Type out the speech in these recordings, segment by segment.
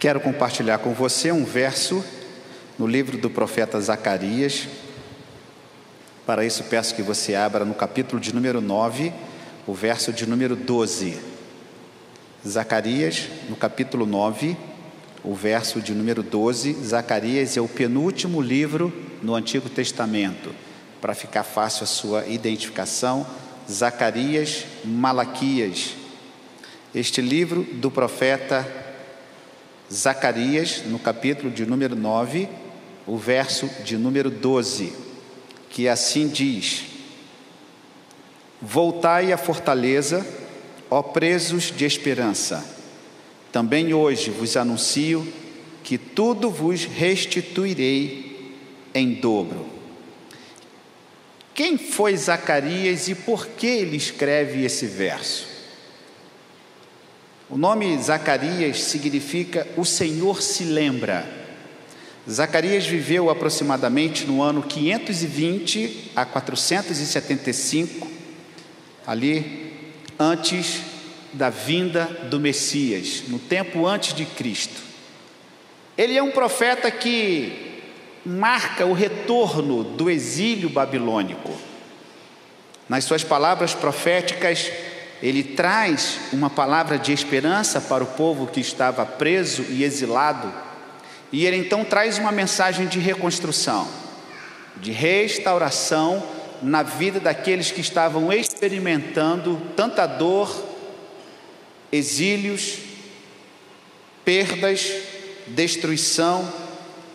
Quero compartilhar com você um verso no livro do profeta Zacarias. Para isso peço que você abra no capítulo de número 9, o verso de número 12. Zacarias, no capítulo 9, o verso de número 12. Zacarias é o penúltimo livro no Antigo Testamento, para ficar fácil a sua identificação. Zacarias, Malaquias. Este livro do profeta Zacarias, no capítulo de número 9, o verso de número 12, que assim diz: Voltai à fortaleza, ó presos de esperança. Também hoje vos anuncio que tudo vos restituirei em dobro. Quem foi Zacarias e por que ele escreve esse verso? O nome Zacarias significa o Senhor se lembra. Zacarias viveu aproximadamente no ano 520 a 475, ali antes da vinda do Messias, no tempo antes de Cristo. Ele é um profeta que marca o retorno do exílio babilônico. Nas suas palavras proféticas, ele traz uma palavra de esperança para o povo que estava preso e exilado, e ele então traz uma mensagem de reconstrução, de restauração na vida daqueles que estavam experimentando tanta dor, exílios, perdas, destruição,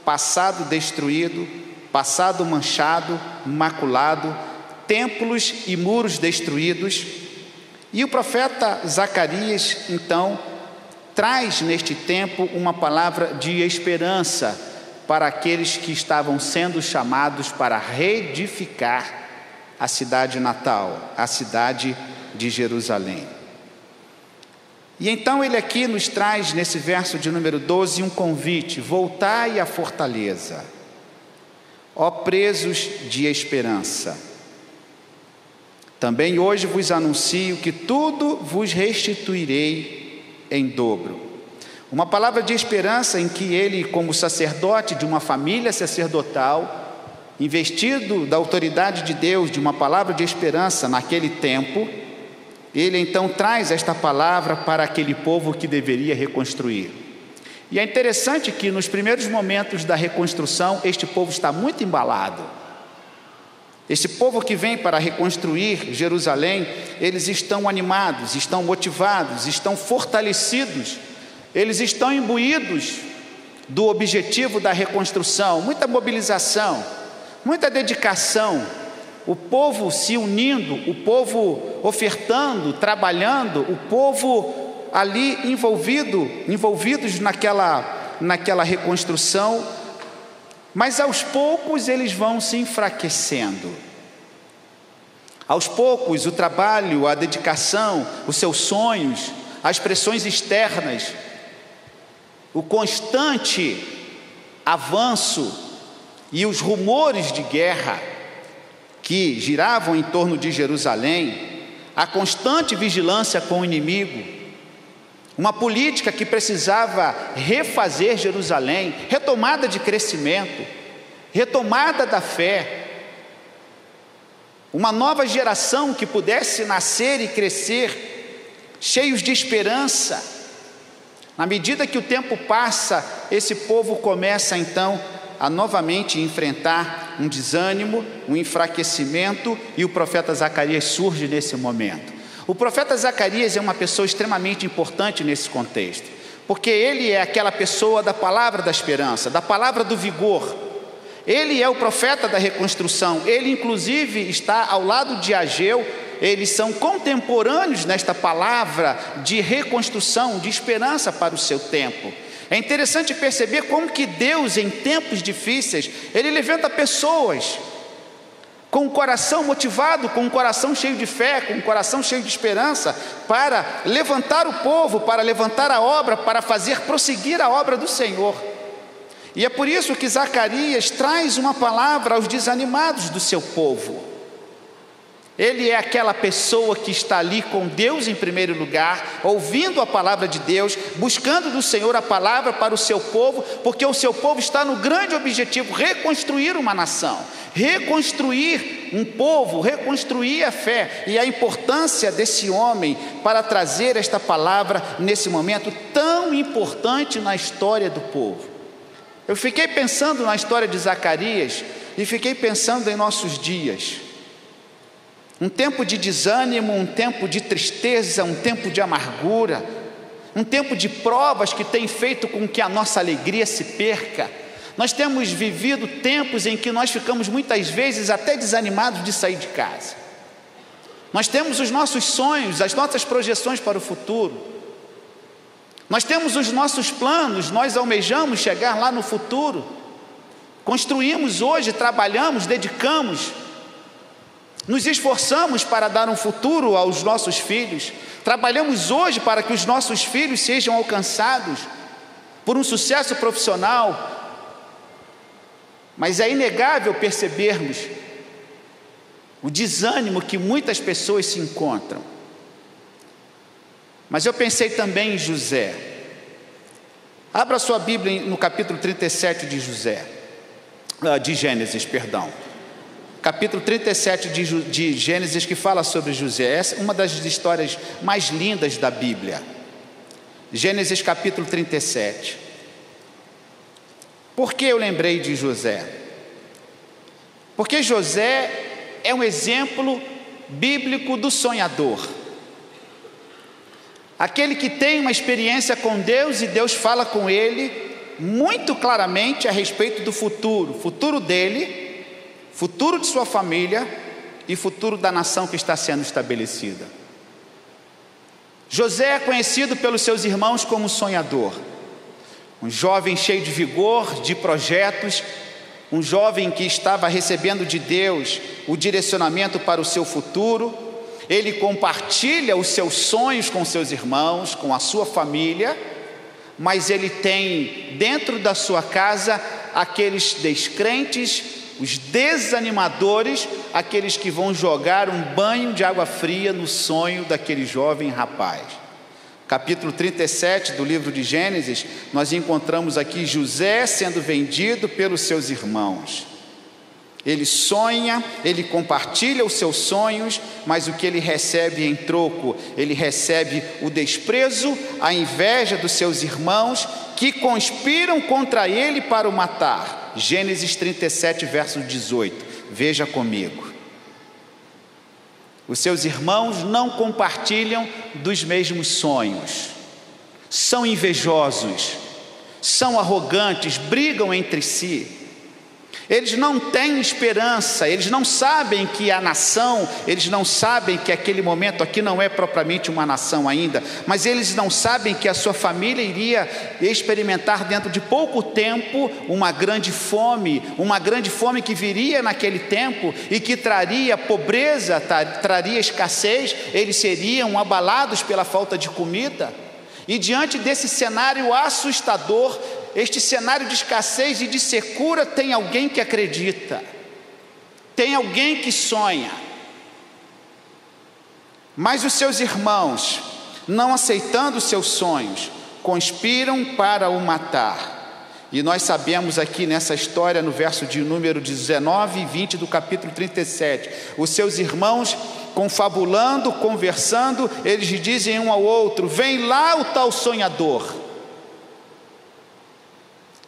passado destruído, passado manchado, maculado, templos e muros destruídos. E o profeta Zacarias, então, traz neste tempo uma palavra de esperança para aqueles que estavam sendo chamados para reedificar a cidade natal, a cidade de Jerusalém. E então ele aqui nos traz, nesse verso de número 12, um convite: voltai à fortaleza, ó presos de esperança. Também hoje vos anuncio que tudo vos restituirei em dobro. Uma palavra de esperança em que ele, como sacerdote de uma família sacerdotal, investido da autoridade de Deus, de uma palavra de esperança naquele tempo, ele então traz esta palavra para aquele povo que deveria reconstruir. E é interessante que nos primeiros momentos da reconstrução, este povo está muito embalado. Esse povo que vem para reconstruir Jerusalém, eles estão animados, estão motivados, estão fortalecidos, eles estão imbuídos do objetivo da reconstrução, muita mobilização, muita dedicação, o povo se unindo, o povo ofertando, trabalhando, o povo ali envolvidos naquela reconstrução. Mas aos poucos eles vão se enfraquecendo. Aos poucos o trabalho, a dedicação, os seus sonhos, as pressões externas, o constante avanço e os rumores de guerra que giravam em torno de Jerusalém, a constante vigilância com o inimigo, uma política que precisava refazer Jerusalém, retomada de crescimento, retomada da fé, uma nova geração que pudesse nascer e crescer cheios de esperança. Na medida que o tempo passa, esse povo começa então a novamente enfrentar um desânimo, um enfraquecimento, e o profeta Zacarias surge nesse momento. O profeta Zacarias é uma pessoa extremamente importante nesse contexto, porque ele é aquela pessoa da palavra da esperança, da palavra do vigor. Ele é o profeta da reconstrução. Ele inclusive está ao lado de Ageu. Eles são contemporâneos nesta palavra de reconstrução, de esperança para o seu tempo. É interessante perceber como que Deus, em tempos difíceis, Ele levanta pessoas com o coração motivado, com o coração cheio de fé, com o coração cheio de esperança, para levantar o povo, para levantar a obra, para fazer prosseguir a obra do Senhor. E é por isso que Zacarias traz uma palavra aos desanimados do seu povo. Ele é aquela pessoa que está ali com Deus em primeiro lugar, ouvindo a palavra de Deus, buscando do Senhor a palavra para o seu povo, porque o seu povo está no grande objetivo: reconstruir uma nação, reconstruir um povo, reconstruir a fé. E a importância desse homem para trazer esta palavra nesse momento tão importante na história do povo. Eu fiquei pensando na história de Zacarias e fiquei pensando em nossos dias. Um tempo de desânimo, um tempo de tristeza, um tempo de amargura, um tempo de provas que tem feito com que a nossa alegria se perca. Nós temos vivido tempos em que nós ficamos muitas vezes até desanimados de sair de casa. Nós temos os nossos sonhos, as nossas projeções para o futuro. Nós temos os nossos planos, nós almejamos chegar lá no futuro. Construímos hoje, trabalhamos, dedicamos, nos esforçamos para dar um futuro aos nossos filhos. Trabalhamos hoje para que os nossos filhos sejam alcançados por um sucesso profissional. Mas é inegável percebermos o desânimo que muitas pessoas se encontram. Mas eu pensei também em José. Abra sua Bíblia no capítulo 37 de Gênesis. Capítulo 37 de Gênesis, que fala sobre José. Essa é uma das histórias mais lindas da Bíblia. Gênesis capítulo 37. Por que eu lembrei de José? Porque José é um exemplo bíblico do sonhador. Aquele que tem uma experiência com Deus e Deus fala com ele muito claramente a respeito do futuro dele, futuro de sua família e futuro da nação que está sendo estabelecida. José é conhecido pelos seus irmãos como sonhador, um jovem cheio de vigor, de projetos, um jovem que estava recebendo de Deus o direcionamento para o seu futuro. Ele compartilha os seus sonhos com seus irmãos, com a sua família, mas ele tem dentro da sua casa aqueles descrentes, os desanimadores, aqueles que vão jogar um banho de água fria no sonho daquele jovem rapaz. Capítulo 37 do livro de Gênesis, nós encontramos aqui José sendo vendido pelos seus irmãos. Ele sonha, ele compartilha os seus sonhos, mas o que ele recebe em troco? Ele recebe o desprezo, a inveja dos seus irmãos, que conspiram contra ele para o matar. Gênesis 37, verso 18, veja comigo. Os seus irmãos não compartilham dos mesmos sonhos, são invejosos, são arrogantes, brigam entre si. Eles não têm esperança, eles não sabem que a nação, eles não sabem que aquele momento aqui não é propriamente uma nação ainda, mas eles não sabem que a sua família iria experimentar dentro de pouco tempo uma grande fome que viria naquele tempo e que traria pobreza, traria escassez. Eles seriam abalados pela falta de comida. E diante desse cenário assustador, este cenário de escassez e de secura, tem alguém que acredita, tem alguém que sonha. Mas os seus irmãos, não aceitando os seus sonhos, conspiram para o matar. E nós sabemos aqui nessa história, no verso de número 19 e 20 do capítulo 37, os seus irmãos, confabulando, conversando, eles dizem um ao outro: vem lá o tal sonhador.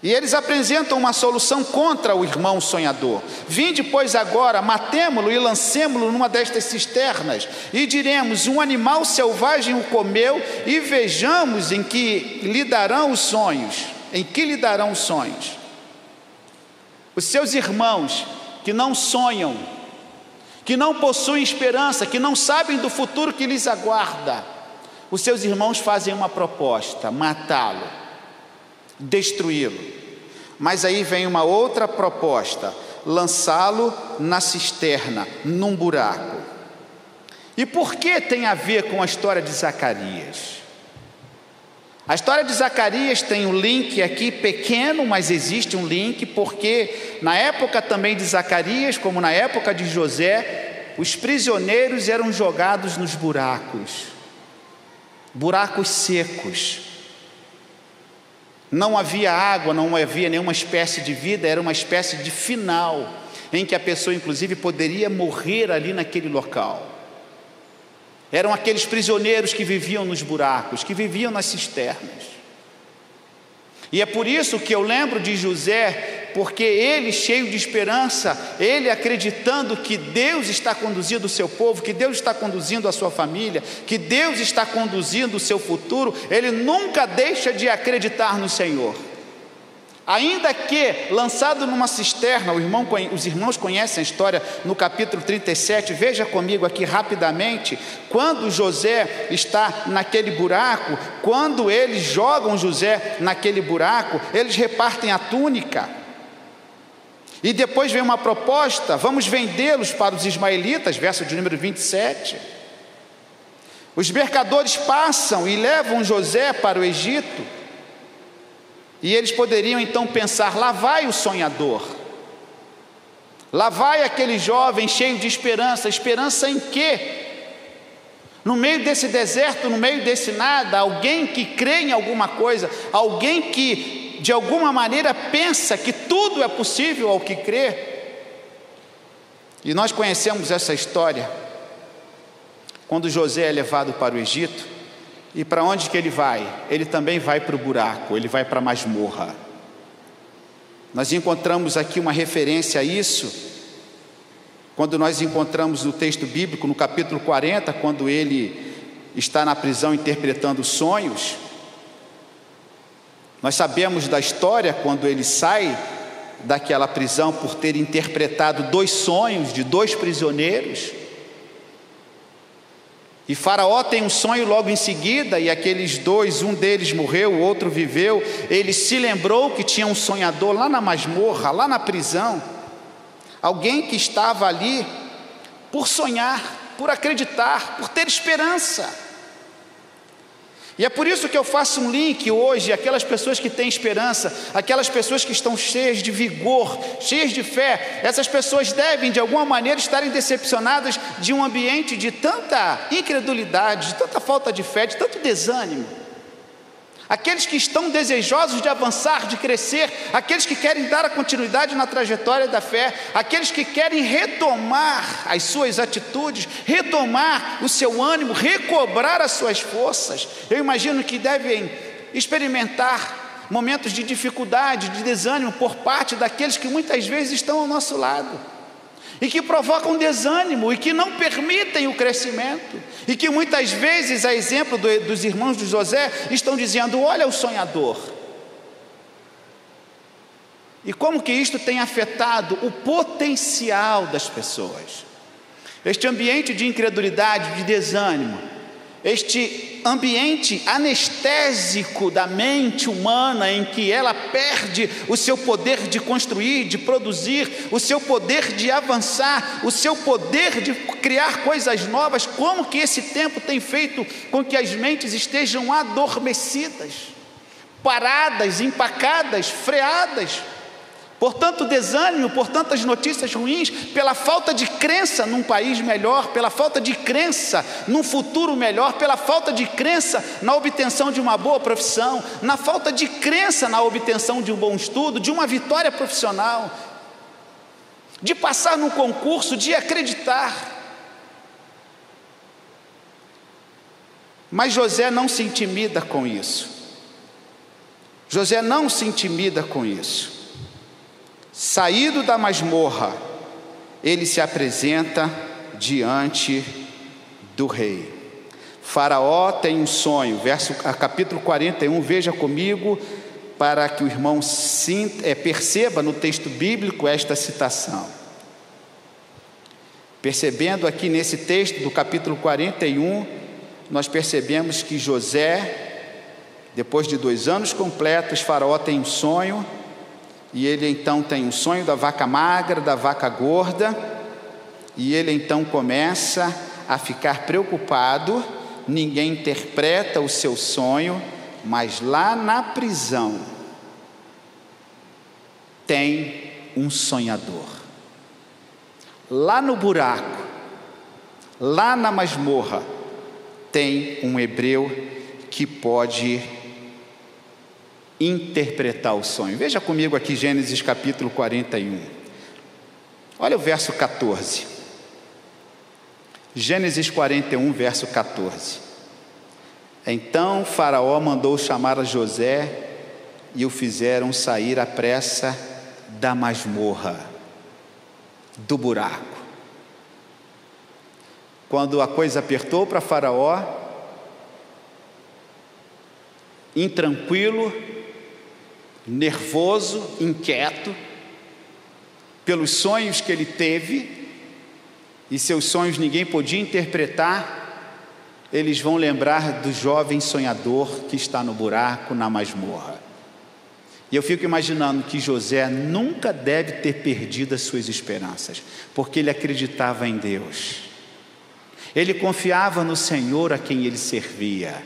E eles apresentam uma solução contra o irmão sonhador: vinde, pois, agora, matemo-lo e lancemo-lo numa destas cisternas, e diremos: um animal selvagem o comeu, e vejamos em que lhe darão os sonhos. Os seus irmãos que não sonham, que não possuem esperança, que não sabem do futuro que lhes aguarda, os seus irmãos fazem uma proposta: matá-lo, destruí-lo. Mas aí vem uma outra proposta: lançá-lo na cisterna, num buraco. E por que tem a ver com a história de Zacarias? A história de Zacarias tem um link aqui pequeno, mas existe um link, porque na época também de Zacarias, como na época de José, os prisioneiros eram jogados nos buracos secos. Não havia água, não havia nenhuma espécie de vida, era uma espécie de final, em que a pessoa inclusive poderia morrer ali naquele local. Eram aqueles prisioneiros que viviam nos buracos, que viviam nas cisternas. E é por isso que eu lembro de José, porque ele, cheio de esperança, ele acreditando que Deus está conduzindo o seu povo, que Deus está conduzindo a sua família, que Deus está conduzindo o seu futuro, ele nunca deixa de acreditar no Senhor. Ainda que lançado numa cisterna, os irmãos conhecem a história no capítulo 37, veja comigo aqui rapidamente, quando José está naquele buraco, quando eles jogam José naquele buraco, eles repartem a túnica, e depois vem uma proposta: vamos vendê-los para os ismaelitas, verso de número 27, os mercadores passam e levam José para o Egito, e eles poderiam então pensar: lá vai o sonhador, lá vai aquele jovem cheio de esperança. Esperança em quê? No meio desse deserto, no meio desse nada, alguém que crê em alguma coisa, alguém que de alguma maneira pensa que tudo é possível ao que crê. E nós conhecemos essa história, quando José é levado para o Egito. E para onde que ele vai? Ele também vai para o buraco, ele vai para a masmorra. Nós encontramos aqui uma referência a isso, quando nós encontramos no texto bíblico, no capítulo 40, quando ele está na prisão interpretando sonhos. Nós sabemos da história, quando ele sai daquela prisão por ter interpretado 2 sonhos de 2 prisioneiros. E Faraó tem um sonho logo em seguida, e aqueles 2, um deles morreu, o outro viveu. Ele se lembrou que tinha um sonhador lá na masmorra, lá na prisão, alguém que estava ali por sonhar, por acreditar, por ter esperança. E é por isso que eu faço um link hoje, aquelas pessoas que têm esperança, aquelas pessoas que estão cheias de vigor, cheias de fé, essas pessoas devem de alguma maneira estarem decepcionadas de um ambiente de tanta incredulidade, de tanta falta de fé, de tanto desânimo. Aqueles que estão desejosos de avançar, de crescer, aqueles que querem dar a continuidade na trajetória da fé, aqueles que querem retomar as suas atitudes, retomar o seu ânimo, recobrar as suas forças, eu imagino que devem experimentar momentos de dificuldade, de desânimo por parte daqueles que muitas vezes estão ao nosso lado, e que provocam desânimo, e que não permitem o crescimento, e que muitas vezes, a exemplo dos irmãos de José, estão dizendo: olha o sonhador. E como que isto tem afetado o potencial das pessoas? Este ambiente de incredulidade, de desânimo, este ambiente anestésico da mente humana, em que ela perde o seu poder de construir, de produzir, o seu poder de avançar, o seu poder de criar coisas novas. Como que esse tempo tem feito com que as mentes estejam adormecidas, paradas, empacadas, freadas, por tanto desânimo, por tantas notícias ruins, pela falta de crença num país melhor, pela falta de crença num futuro melhor, pela falta de crença na obtenção de uma boa profissão, na falta de crença na obtenção de um bom estudo, de uma vitória profissional, de passar no concurso, de acreditar. Mas José não se intimida com isso. José não se intimida com isso. Saído da masmorra, ele se apresenta diante do rei. Faraó tem um sonho, capítulo 41, veja comigo, para que o irmão perceba no texto bíblico esta citação. Percebendo aqui nesse texto do capítulo 41, nós percebemos que José, depois de 2 anos completos, Faraó tem um sonho. E ele então tem um sonho da vaca magra, da vaca gorda, e ele então começa a ficar preocupado. Ninguém interpreta o seu sonho, mas lá na prisão tem um sonhador. Lá no buraco lá na masmorra, tem um hebreu que pode interpretar o sonho. Veja comigo aqui Gênesis capítulo 41. Olha o verso 14. Gênesis 41, verso 14. Então Faraó mandou chamar a José e o fizeram sair à pressa da masmorra, do buraco. Quando a coisa apertou para Faraó, intranquilo, nervoso, inquieto, pelos sonhos que ele teve, e seus sonhos ninguém podia interpretar, eles vão lembrar do jovem sonhador que está no buraco, na masmorra. E eu fico imaginando que José nunca deve ter perdido as suas esperanças, porque ele acreditava em Deus. Ele confiava no Senhor a quem ele servia.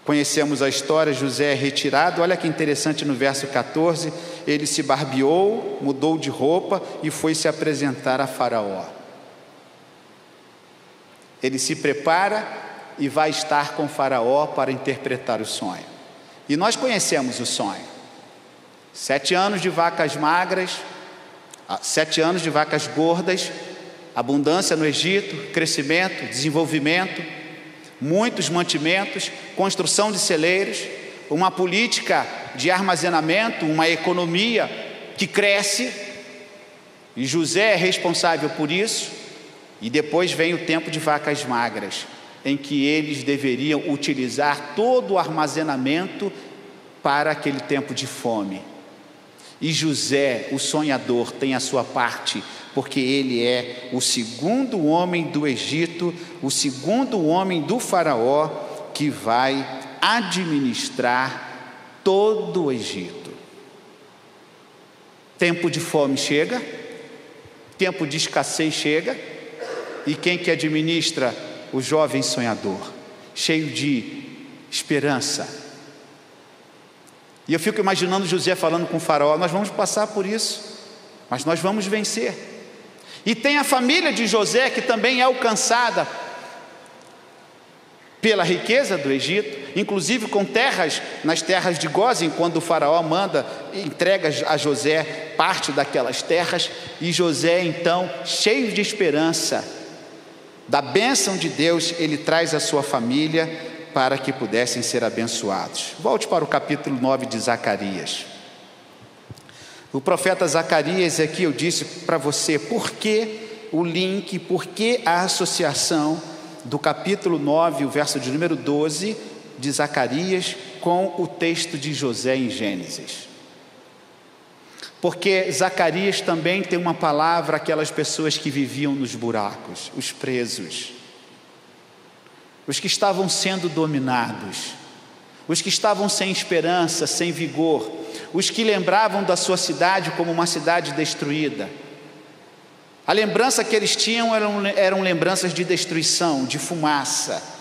Conhecemos a história. José é retirado. Olha que interessante, no verso 14, ele se barbeou, mudou de roupa e foi se apresentar a Faraó. Ele se prepara e vai estar com Faraó para interpretar o sonho. E nós conhecemos o sonho. 7 anos de vacas magras, 7 anos de vacas gordas, abundância no Egito, crescimento, desenvolvimento, muitos mantimentos, construção de celeiros, uma política de armazenamento, uma economia que cresce, e José é responsável por isso. E depois vem o tempo de vacas magras, em que eles deveriam utilizar todo o armazenamento para aquele tempo de fome. E José, o sonhador, tem a sua parte, porque ele é o segundo homem do Egito, o segundo homem do Faraó, que vai administrar todo o Egito. Tempo de fome chega, tempo de escassez chega, e quem que administra? O jovem sonhador, cheio de esperança. E eu fico imaginando José falando com o Faraó: nós vamos passar por isso, mas nós vamos vencer. E tem a família de José, que também é alcançada pela riqueza do Egito, inclusive com terras, nas terras de Gósen, quando o Faraó entrega a José parte daquelas terras. E José, então, cheio de esperança da bênção de Deus, ele traz a sua família para que pudessem ser abençoados. Volte para o capítulo 9 de Zacarias. O profeta Zacarias, aqui eu disse para você por que o link, por que a associação do capítulo 9, o verso de número 12 de Zacarias, com o texto de José em Gênesis. Porque Zacarias também tem uma palavra àquelas pessoas que viviam nos buracos, os presos, os que estavam sendo dominados, os que estavam sem esperança, sem vigor, os que lembravam da sua cidade como uma cidade destruída. A lembrança que eles tinham eram lembranças de destruição, de fumaça.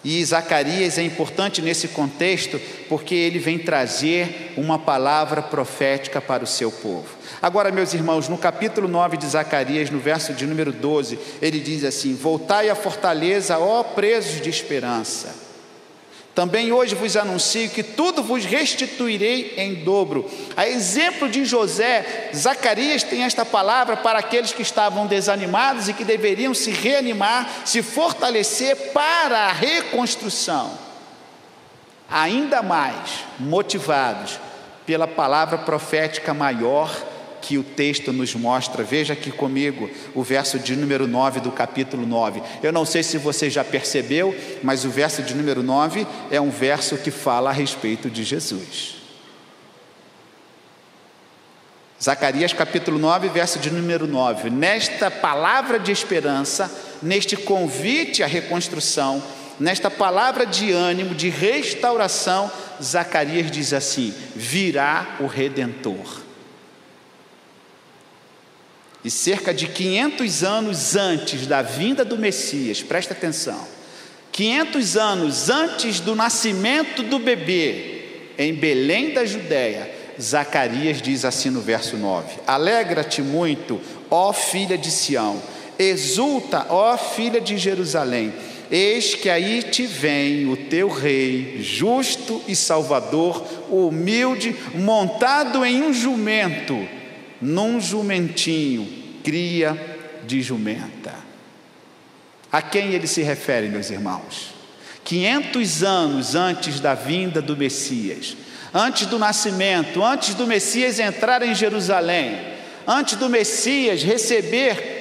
E Zacarias é importante nesse contexto, porque ele vem trazer uma palavra profética para o seu povo. Agora, meus irmãos, no capítulo 9 de Zacarias, no verso de número 12, ele diz assim: voltai à fortaleza, ó presos de esperança. Também hoje vos anuncio que tudo vos restituirei em dobro. A exemplo de José, Zacarias tem esta palavra para aqueles que estavam desanimados e que deveriam se reanimar, se fortalecer para a reconstrução. Ainda mais motivados pela palavra profética maior que o texto nos mostra. Veja aqui comigo o verso de número 9 do capítulo 9. Eu não sei se você já percebeu, mas o verso de número 9 é um verso que fala a respeito de Jesus. Zacarias capítulo 9, verso de número 9. Nesta palavra de esperança, neste convite à reconstrução, nesta palavra de ânimo, de restauração, Zacarias diz assim: virá o Redentor. E cerca de 500 anos antes da vinda do Messias, presta atenção, 500 anos antes do nascimento do bebê, em Belém da Judéia, Zacarias diz assim no verso 9: alegra-te muito, ó filha de Sião, Exulta, ó filha de Jerusalém, eis que aí te vem o teu rei, justo e salvador, humilde, montado em um jumento, num jumentinho, cria de jumenta. A quem ele se refere, meus irmãos? 500 anos antes da vinda do Messias, antes do nascimento, antes do Messias entrar em Jerusalém, antes do Messias receber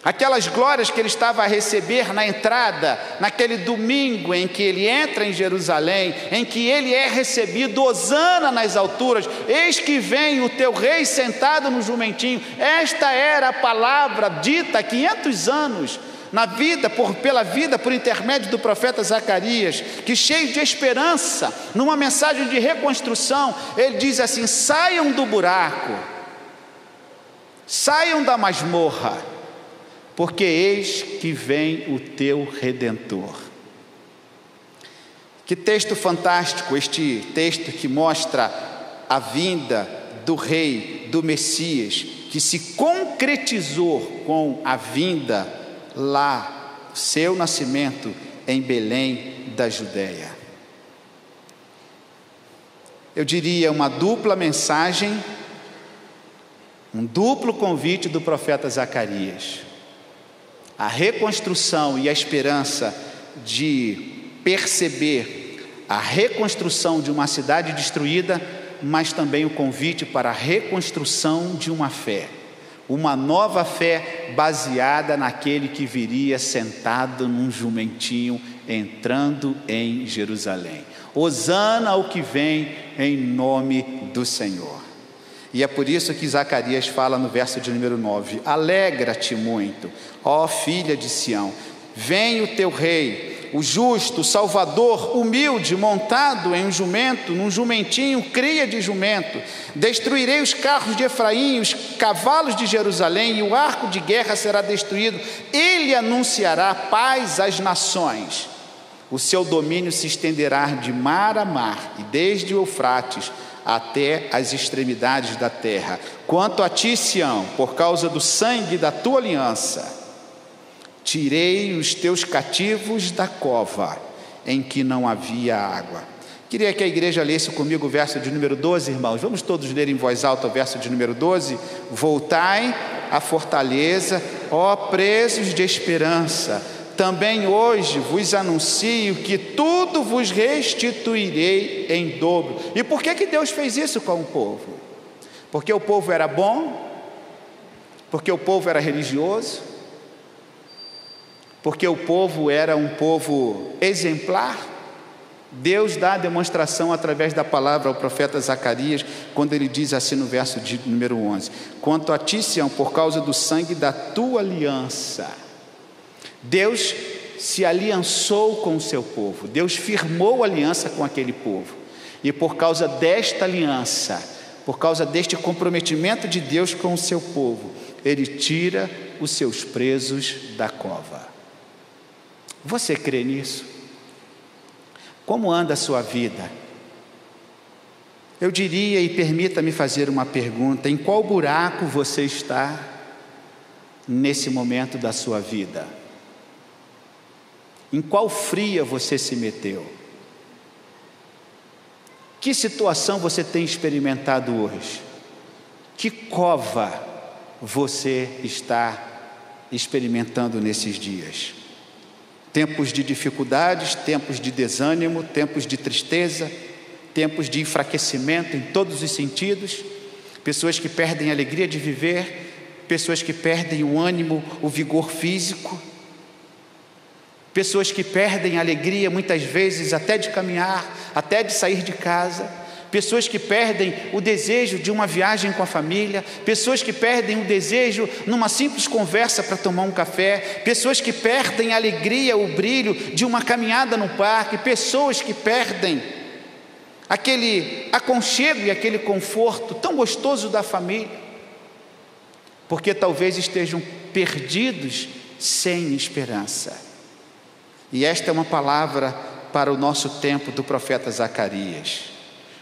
aquelas glórias que ele estava a receber na entrada, naquele domingo em que ele entra em Jerusalém, em que ele é recebido, hosana nas alturas, eis que vem o teu rei sentado no jumentinho. Esta era a palavra dita há 500 anos, pela vida, por intermédio do profeta Zacarias, que cheio de esperança, numa mensagem de reconstrução, ele diz assim: saiam do buraco, saiam da masmorra, porque eis que vem o teu Redentor. Que texto fantástico este texto que mostra a vinda do Rei, do Messias, que se concretizou com a vinda lá, seu nascimento em Belém da Judéia. Eu diria uma dupla mensagem, um duplo convite do profeta Zacarias. A reconstrução e a esperança de perceber a reconstrução de uma cidade destruída, mas também o convite para a reconstrução de uma fé, uma nova fé baseada naquele que viria sentado num jumentinho, entrando em Jerusalém. Hosana ao que vem em nome do Senhor. E é por isso que Zacarias fala no verso de número 9: alegra-te muito, ó filha de Sião, vem o teu rei, o justo, o salvador, humilde, montado em um jumento, num jumentinho, cria de jumento. Destruirei os carros de Efraim, os cavalos de Jerusalém, e o arco de guerra será destruído. Ele anunciará paz às nações. O seu domínio se estenderá de mar a mar, e desde o Eufrates até as extremidades da terra. Quanto a ti, Sião, por causa do sangue da tua aliança, tirei os teus cativos da cova em que não havia água. Queria que a igreja lesse comigo o verso de número 12, irmãos. Vamos todos ler em voz alta o verso de número 12. Voltai à fortaleza, ó presos de esperança, também hoje vos anuncio que tudo vos restituirei em dobro. E por que Deus fez isso com o povo? Porque o povo era bom? Porque o povo era religioso? Porque o povo era um povo exemplar? Deus dá a demonstração através da palavra ao profeta Zacarias, quando ele diz assim no verso de número 11: quanto a ti, Sião, por causa do sangue da tua aliança. Deus se aliançou com o seu povo, Deus firmou aliança com aquele povo, e por causa desta aliança, por causa deste comprometimento de Deus com o seu povo, ele tira os seus presos da cova. Você crê nisso? Como anda a sua vida? Eu diria, e permita-me fazer uma pergunta: em qual buraco você está nesse momento da sua vida? Em qual fria você se meteu? Que situação você tem experimentado hoje? Que cova você está experimentando nesses dias? Tempos de dificuldades, tempos de desânimo, tempos de tristeza, tempos de enfraquecimento em todos os sentidos, pessoas que perdem a alegria de viver, pessoas que perdem o ânimo, o vigor físico, pessoas que perdem a alegria muitas vezes até de caminhar, até de sair de casa, pessoas que perdem o desejo de uma viagem com a família, pessoas que perdem o desejo numa simples conversa para tomar um café, pessoas que perdem a alegria, o brilho de uma caminhada no parque, pessoas que perdem aquele aconchego e aquele conforto tão gostoso da família, porque talvez estejam perdidos sem esperança. E esta é uma palavra para o nosso tempo do profeta Zacarias: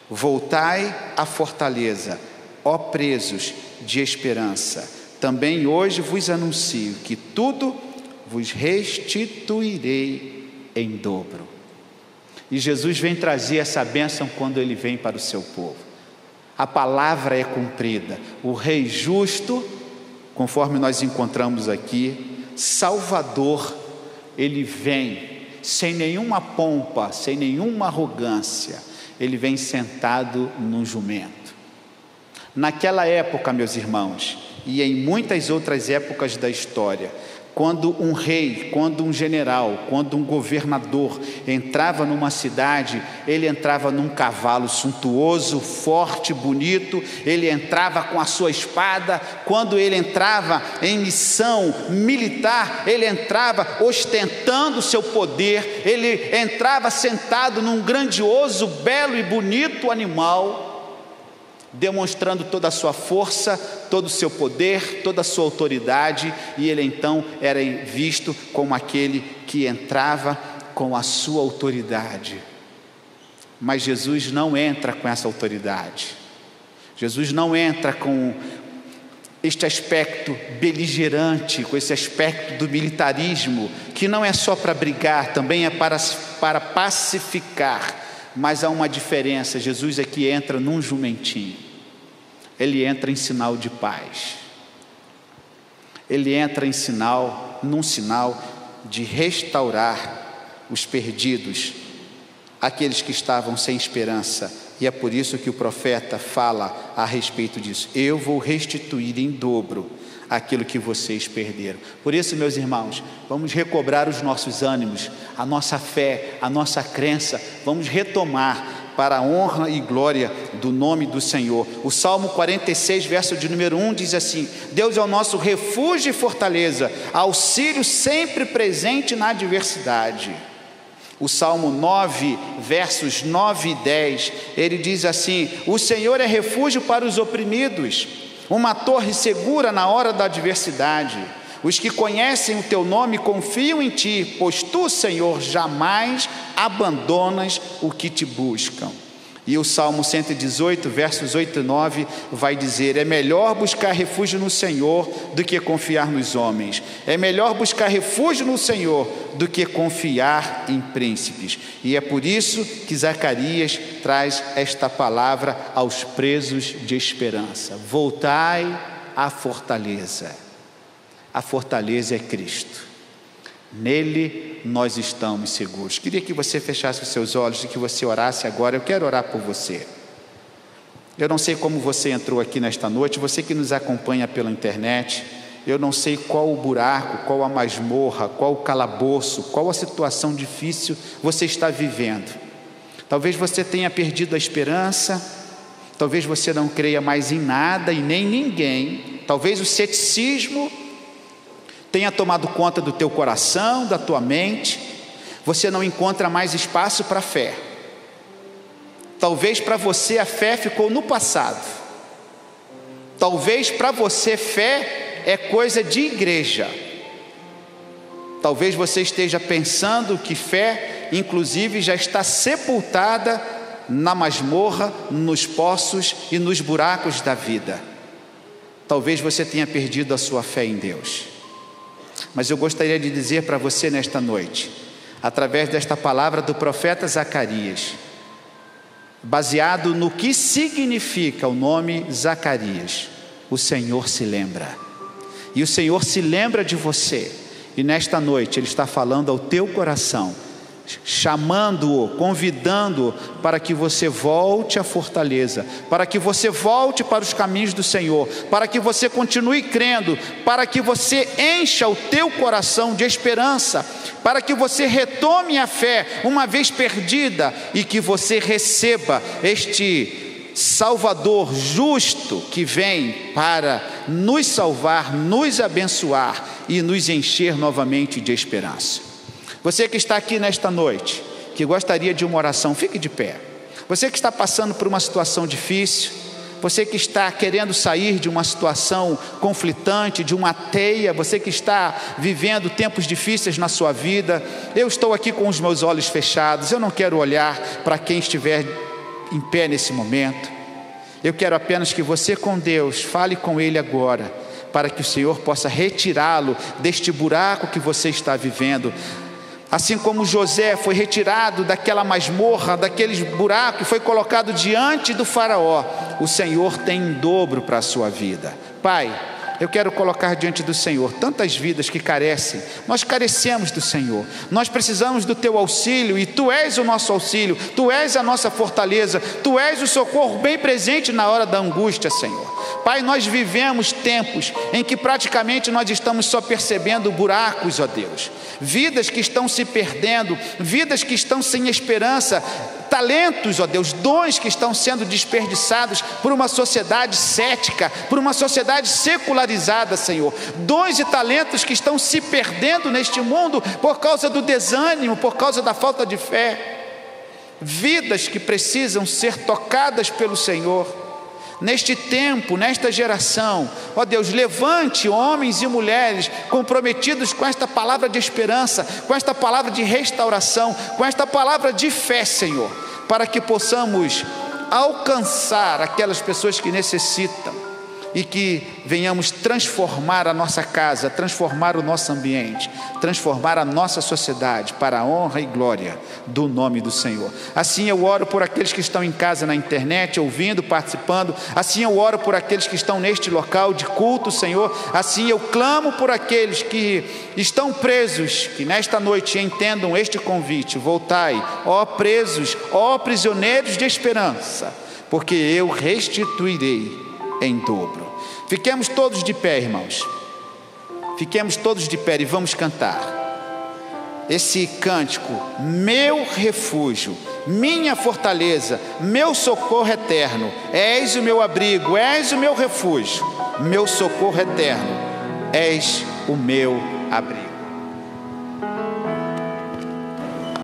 voltai à fortaleza, ó presos de esperança, também hoje vos anuncio que tudo vos restituirei em dobro. E Jesus vem trazer essa bênção quando Ele vem para o seu povo. A palavra é cumprida. O Rei justo, conforme nós encontramos aqui, Salvador, Ele vem sem nenhuma pompa, sem nenhuma arrogância. Ele vem sentado num jumento. Naquela época, meus irmãos, e em muitas outras épocas da história, quando um rei, quando um general, quando um governador entrava numa cidade, ele entrava num cavalo suntuoso, forte, bonito, ele entrava com a sua espada. Quando ele entrava em missão militar, ele entrava ostentando o seu poder, ele entrava sentado num grandioso, belo e bonito animal, demonstrando toda a sua força, todo o seu poder, toda a sua autoridade, e ele então era visto como aquele que entrava com a sua autoridade. Mas Jesus não entra com essa autoridade. Jesus não entra com este aspecto beligerante, com esse aspecto do militarismo, que não é só para brigar, também é para pacificar. Mas há uma diferença. Jesus aqui entra num jumentinho. Ele entra em sinal de paz. Ele entra num sinal de restaurar os perdidos, aqueles que estavam sem esperança. E é por isso que o profeta fala a respeito disso. Eu vou restituir em dobro aquilo que vocês perderam. Por isso, meus irmãos, vamos recobrar os nossos ânimos, a nossa fé, a nossa crença. Vamos retomar para a honra e glória do nome do Senhor. O Salmo 46, verso de número 1 diz assim: Deus é o nosso refúgio e fortaleza, auxílio sempre presente na adversidade. O Salmo 9, versos 9 e 10, ele diz assim: o Senhor é refúgio para os oprimidos, uma torre segura na hora da adversidade. Os que conhecem o teu nome confiam em ti, pois tu, Senhor, jamais abandonas o que te buscam. E o Salmo 118, versos 8 e 9 vai dizer: é melhor buscar refúgio no Senhor do que confiar nos homens. É melhor buscar refúgio no Senhor do que confiar em príncipes. E é por isso que Zacarias traz esta palavra aos presos de esperança: voltai à fortaleza. A fortaleza é Cristo. Nele nós estamos seguros. Queria que você fechasse os seus olhos e que você orasse agora. Eu quero orar por você. Eu não sei como você entrou aqui nesta noite, você que nos acompanha pela internet. Eu não sei qual o buraco, qual a masmorra, qual o calabouço, qual a situação difícil você está vivendo. Talvez você tenha perdido a esperança, talvez você não creia mais em nada e nem em ninguém. Talvez o ceticismo tenha tomado conta do teu coração, da tua mente. Você não encontra mais espaço para a fé. Talvez para você a fé ficou no passado. Talvez para você fé é coisa de igreja. Talvez você esteja pensando que fé, inclusive, já está sepultada na masmorra, nos poços e nos buracos da vida. Talvez você tenha perdido a sua fé em Deus. Mas eu gostaria de dizer para você nesta noite, através desta palavra do profeta Zacarias, baseado no que significa o nome Zacarias, o Senhor se lembra. E o Senhor se lembra de você. E nesta noite Ele está falando ao teu coração, chamando-o, convidando-o para que você volte à fortaleza, para que você volte para os caminhos do Senhor, para que você continue crendo, para que você encha o teu coração de esperança, para que você retome a fé uma vez perdida e que você receba este Salvador justo que vem para nos salvar, nos abençoar e nos encher novamente de esperança. Você que está aqui nesta noite, que gostaria de uma oração, fique de pé. Você que está passando por uma situação difícil, você que está querendo sair de uma situação conflitante, de uma teia, você que está vivendo tempos difíceis na sua vida, eu estou aqui com os meus olhos fechados, eu não quero olhar para quem estiver em pé nesse momento. Eu quero apenas que você com Deus, fale com Ele agora. para que o Senhor possa retirá-lo deste buraco que você está vivendo. Assim como José foi retirado daquela masmorra, daqueles buracos, e foi colocado diante do faraó, o Senhor tem em dobro para a sua vida. Pai, eu quero colocar diante do Senhor tantas vidas que carecem. Nós carecemos do Senhor, nós precisamos do teu auxílio, e tu és o nosso auxílio, tu és a nossa fortaleza, tu és o socorro bem presente na hora da angústia, Senhor. Pai, nós vivemos tempos em que praticamente nós estamos só percebendo buracos, ó Deus, vidas que estão se perdendo, vidas que estão sem esperança, talentos, ó Deus, dons que estão sendo desperdiçados por uma sociedade cética, por uma sociedade secularizada, Senhor, dons e talentos que estão se perdendo neste mundo por causa do desânimo, por causa da falta de fé, vidas que precisam ser tocadas pelo Senhor. Neste tempo, nesta geração, ó Deus, levante homens e mulheres comprometidos com esta palavra de esperança, com esta palavra de restauração, com esta palavra de fé, Senhor, para que possamos alcançar aquelas pessoas que necessitam e que venhamos transformar a nossa casa, transformar o nosso ambiente, transformar a nossa sociedade para a honra e glória do nome do Senhor. Assim eu oro por aqueles que estão em casa na internet, ouvindo, participando. Assim eu oro por aqueles que estão neste local de culto, Senhor. Assim eu clamo por aqueles que estão presos, que nesta noite entendam este convite: voltai, ó presos, ó prisioneiros de esperança, porque eu restituirei em dobro. Fiquemos todos de pé, irmãos. Fiquemos todos de pé e vamos cantar esse cântico: meu refúgio, minha fortaleza, meu socorro eterno, és o meu abrigo, és o meu refúgio, meu socorro eterno, és o meu abrigo.